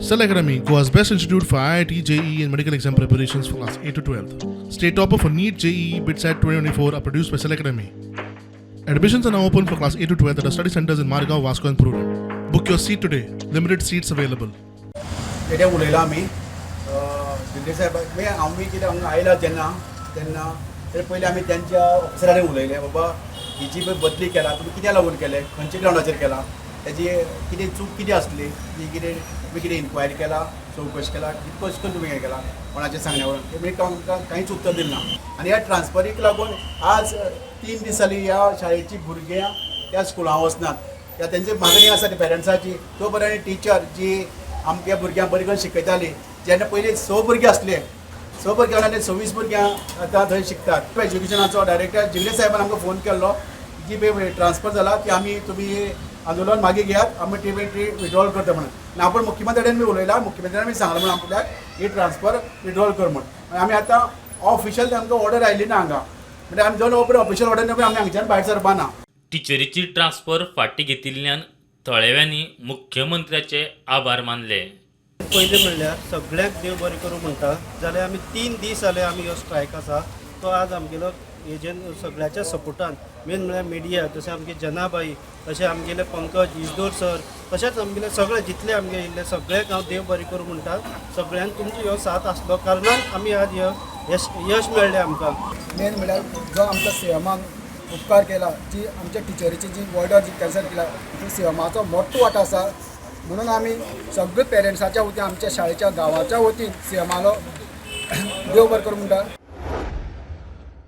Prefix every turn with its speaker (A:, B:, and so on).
A: Cell Academy, Goa's best institute for IIT, JEE, and medical exam preparations for class 8 to 12th. State topper for NEET, JEE, BITSAT 2024 are produced by Cell Academy. Admissions are now open for class 8 to 12th at our study centers in Margao, Vasco, and Purur. Book your seat today. Limited seats available.
B: तेडे उलयला आमी दिल्ली साहेब आमी कितें हांगा आयला तेन्ना तर पयलीं आमी त्यांच्या ऑफिसरांनी उलयले बाबा ही जी पळय बदली केला तुमी कित्याक लागून केले खंयच्या ग्रावंडाचेर केला तेजी कितें चूक कितें आसली ती कितें तुमी कितें इन्क्वायरी केला चवकशी केला कशें करून तुमी हें केला कोणाच्या सांगण्या वरून तुमी आमकां कांयच उत्तर दिलें ना आनी ह्या ट्रान्सफरीक लागून आज 3 दीस जालीं ह्या शाळेची भुरग्यां त्या स्कुलां वचनात त्या तेंची मागणी आसा ती पेरंट्साची तो बरें टिचर जी आमच्या भुरग्यांक बरी करून शिकयताली जेन्ना पयलीं 6 भुरगे आसले 6 भुरग्यां आनी 26 भुरग्यां आतां थंय शिकतात एज्युकेशनाचो डायरेक्टर जिल्ले साहेबान आमकां फोन केल्लो जी पळय ट्रान्सफर जाला ती आमी तुमी आंदोलन मागे घेयात आमी टी विड्रॉल करता म्हणून आनी आपण मुख्यमंत्र्यान बी उलयला मुख्यमंत्र्यान बी सांगलें म्हणून आपल्याक ही ट्रान्सफर विड्रॉल कर म्हणून आमी आतां ऑफिशियल आमकां ऑर्डर आयली ना हांगा म्हणजे आमी दोन ऑफिशियल ऑर्डर ना आमी हांगच्यान भायर सरपा ना
C: टिचरीची ट्रान्सफर फाटी घेतिल्ल्यान थळेव्यांनी मुख्यमंत्र्याचे आभार मानले.
D: पयलीं म्हणल्यार सगळ्यांक देव बरें करूं म्हणटा जाल्यार आमी 3 दीस जाले आमी ह्यो स्ट्रायक आसा तो आज आमगेलो हेजेन सगळ्याच्या सपोर्टान मेन म्हणल्यार मिडिया तशें आमगे जनाबाई तशें आमगेले पंकज इजदोर सर तशेंच आमगेले सगळे जितले आमगे येयल्ले सगळ्यांक हांव देव बरें करूं म्हणटा सगळ्यांक तुमचो ह्यो साथ आसलो कारणान आमी आज यश मेळ्ळें आमकां.
B: मेन म्हणल्यार जो आमच्या सीएमान उपकार केला जी आमच्या टिचरीची जी ऑर्डर जी कॅन्सल केला ती सीएमाचो मोठो वाटो आसा म्हणून आमी सगळे पेरंट्साच्या वतीन आमच्या शाळेच्या गांवाच्या वतीन सीएमालो देव बरें करूं म्हणटा.